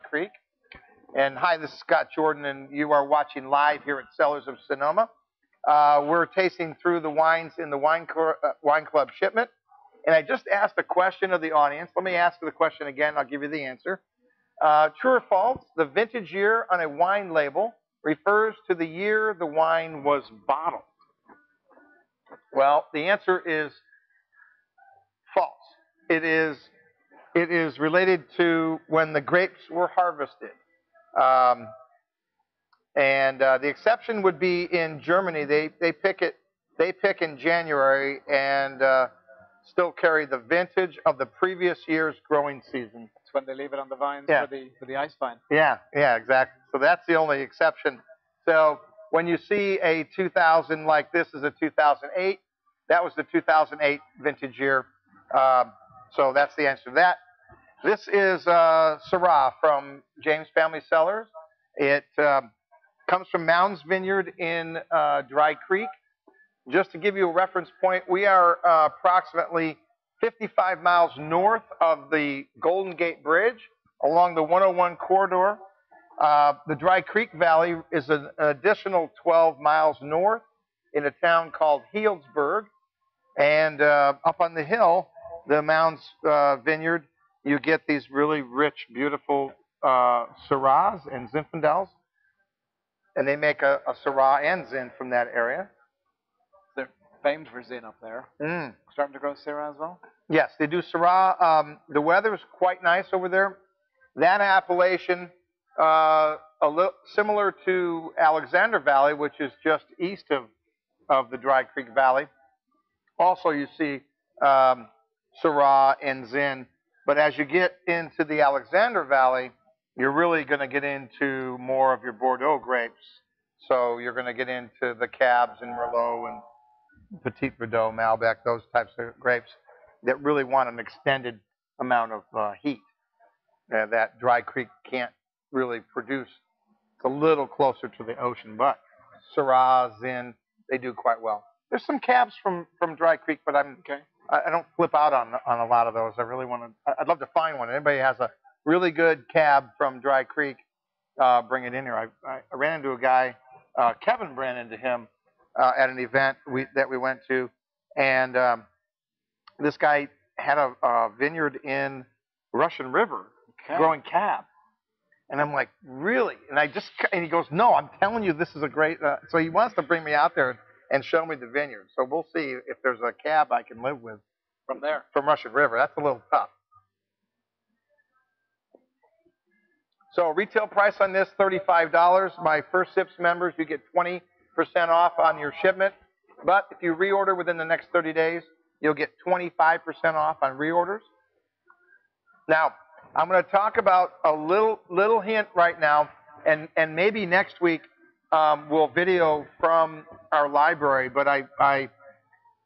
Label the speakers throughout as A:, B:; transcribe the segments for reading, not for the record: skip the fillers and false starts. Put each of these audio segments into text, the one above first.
A: Creek. And hi, this is Scott Jordan, and you are watching live here at Cellars of Sonoma. We're tasting through the wines in the Wine Club shipment. And I just asked a question of the audience. Let me ask the question again. I'll give you the answer. True or false, the vintage year on a wine label refers to the year the wine was bottled. Well, the answer is false. It is related to when the grapes were harvested. The exception would be in Germany. They pick in January and still carry the vintage of the previous year's growing season.
B: It's when they leave it on the vines for the ice vine.
A: Yeah, exactly. So that's the only exception. So when you see a 2000 like this is a 2008, that was the 2008 vintage year. So that's the answer to that. This is Syrah from James Family Cellars. It comes from Mounds Vineyard in Dry Creek. Just to give you a reference point, we are approximately 55 miles north of the Golden Gate Bridge along the 101 corridor. The Dry Creek Valley is an additional 12 miles north in a town called Healdsburg. And up on the hill, the Mounds Vineyard, you get these really rich, beautiful Syrahs and Zinfandels. And they make a Syrah and Zin from that area.
B: They're famed for Zin up there. Starting to grow Syrah as well?
A: Yes, they do Syrah. The weather's quite nice over there. That appellation, a little similar to Alexander Valley, which is just east of the Dry Creek Valley. Also, you see Syrah and Zin. But as you get into the Alexander Valley, you're really going to get into more of your Bordeaux grapes. So you're going to get into the Cabs and Merlot and Petit Verdot, Malbec, those types of grapes that really want an extended amount of heat that Dry Creek can't really produce. It's a little closer to the ocean, but Syrah, Zin, they do quite well. There's some Cabs from Dry Creek, but I don't flip out on a lot of those. I really want to. I'd love to find one. Anybody has a really good Cab from Dry Creek, bring it in here. I ran into a guy, Kevin ran into him at an event that we went to, and this guy had a vineyard in Russian River growing Cab. And I'm like, really? And he goes, no, I'm telling you, this is a great. So he wants to bring me out there and show me the vineyard. So we'll see if there's a Cab I can live with
B: from there,
A: from Russian River. That's a little tough. So retail price on this, $35. My First Sips members, you get 20% off on your shipment. But if you reorder within the next 30 days, you'll get 25% off on reorders. Now, I'm going to talk about a little hint right now, and maybe next week we'll video from our library. But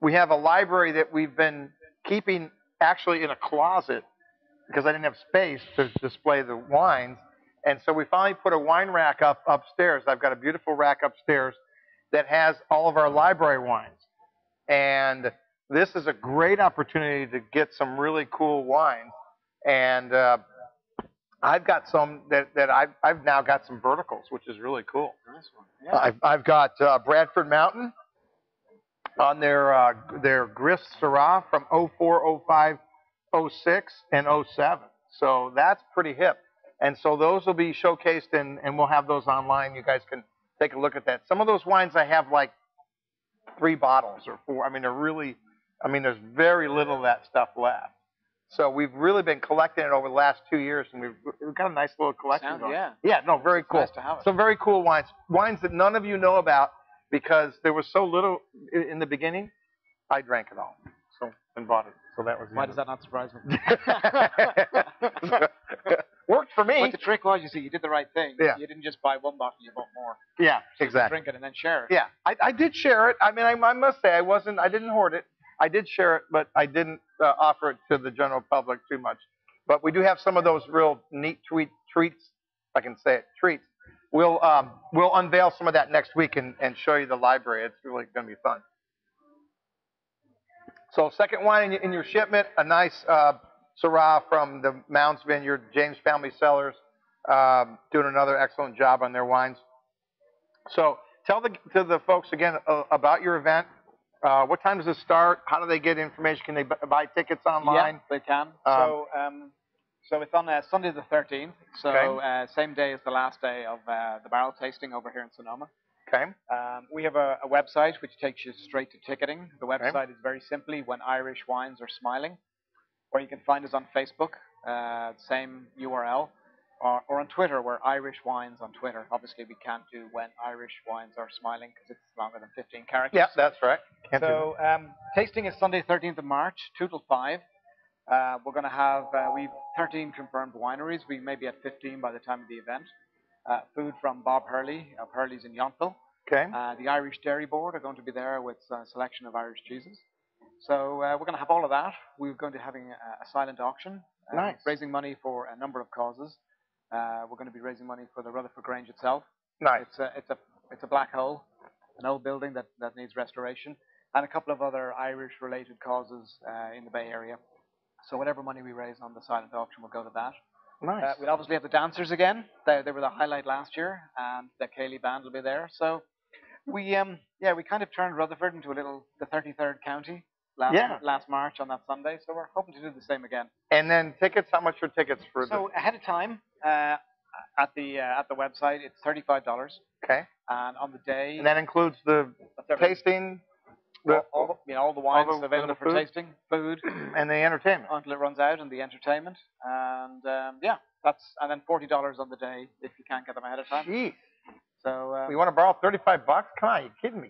A: we have a library that we've been keeping actually in a closet because I didn't have space to display the wines. And so we finally put a wine rack upstairs. I've got a beautiful rack upstairs that has all of our library wines. And this is a great opportunity to get some really cool wines. And I've got some that I've now got some verticals, which is really cool.
B: Nice one. Yeah.
A: I've got Bradford Mountain on their Grist Syrah from 04, 05, 06, and 07. So that's pretty hip. And so those will be showcased, and we'll have those online. You guys can take a look at that. Some of those wines I have like 3 bottles or 4. There's very little of that stuff left. So we've really been collecting it over the last 2 years, and we've got a nice little collection going. Yeah, no, very cool.
B: Nice to have it.
A: Some very cool wines. Wines that none of you know about because there was so little in the beginning. I drank it all and bought it. So that was.
B: Why does that not surprise me?
A: Worked for me.
B: But the trick was, you did the right thing.
A: Yeah.
B: You didn't just buy 1 bottle, you bought more.
A: Yeah,
B: so
A: exactly.
B: Drink it and then share it.
A: Yeah, I did share it. I must say I didn't hoard it. I did share it, but I didn't offer it to the general public too much. But we do have some of those real neat treats. If I can say it, treats. We'll unveil some of that next week and show you the library. It's really going to be fun. So second wine in your shipment, a nice Syrah from the Mounds Vineyard, James Family Cellars. doing another excellent job on their wines. So tell to the folks again about your event. What time does it start? How do they get information? Can they buy tickets online?
B: Yeah, they can. So it's on Sunday the 13th. So
A: Okay.
B: Same day as the last day of the barrel tasting over here in Sonoma.
A: Okay.
B: We have a website which takes you straight to ticketing. The website
A: Okay.
B: is very simply When Irish Wines Are Smiling, or you can find us on Facebook, same URL, or on Twitter, we're Irish Wines on Twitter. Obviously, we can't do When Irish Wines Are Smiling because it's longer than 15 characters.
A: Yeah, that's right.
B: So tasting is Sunday 13th of March, 2 till 5. We're going to have, we've 13 confirmed wineries. We may be at 15 by the time of the event. Food from Bob Hurley of Hurley's in Yountville.
A: Okay.
B: The Irish Dairy Board are going to be there with a selection of Irish cheeses. So we're going to have all of that. We're going to be having a silent auction,
A: Nice.
B: raising money for a number of causes. We're going to be raising money for the Rutherford Grange itself.
A: Nice.
B: It's a black hole, an old building that needs restoration, and a couple of other Irish-related causes in the Bay Area. So whatever money we raise on the silent auction will go to that.
A: Nice.
B: We'll obviously have the dancers again. They were the highlight last year, and the Healy band will be there. So we kind of turned Rutherford into the 33rd county last March on that Sunday. So we're hoping to do the same again.
A: And then tickets, how much are tickets for?
B: So ahead of time, at the website, it's $35.
A: Okay.
B: And on the day,
A: and that includes the tasting,
B: all the wines available for tasting, food,
A: and the entertainment
B: until it runs out, and the entertainment, and and then $40 on the day if you can't get them ahead of time.
A: Jeez.
B: So
A: you want to borrow $35? Come on, you kidding me?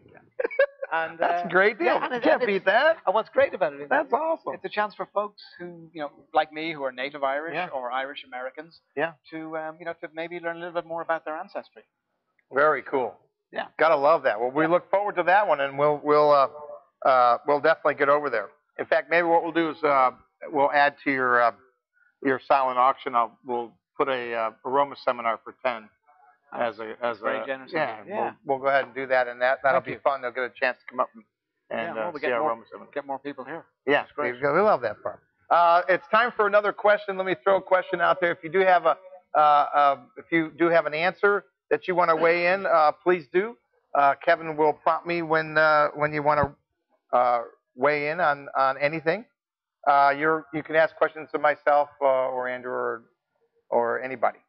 A: And that's a great deal.
B: Yeah,
A: you can't beat that.
B: And what's great about it is
A: that's awesome.
B: It's a chance for folks who, like me, who are native Irish or Irish Americans, to maybe learn a little bit more about their ancestry.
A: Very cool.
B: Yeah,
A: gotta love that. Well, we look forward to that one, and we'll definitely get over there. In fact, maybe what we'll do is we'll add to your silent auction. We'll put a aroma seminar for 10 as
B: very generous.
A: We'll go ahead and do that, and that'll be fun. They'll get a chance to come up and see our aroma seminar.
B: Get more people here.
A: Yeah, we love that part. It's time for another question. Let me throw a question out there. If you do have an answer that you want to weigh in, please do. Kevin will prompt me when you want to weigh in on anything. You can ask questions to myself or Andrew or anybody.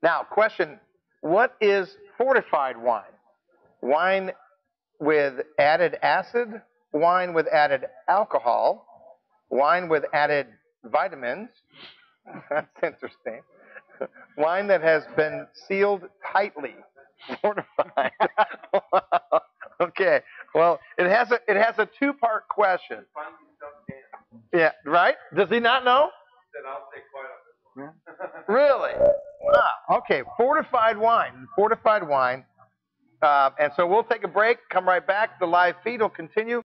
A: Now, question: what is fortified wine? Wine with added acid, wine with added alcohol, wine with added vitamins. That's interesting. Wine that has been sealed tightly, fortified. Okay. Well, it has a two-part question. Yeah. Right? Does he not know? Then I'll take quite a bit. Really? Wow. Okay. Fortified wine. Fortified wine. And so we'll take a break. Come right back. The live feed will continue.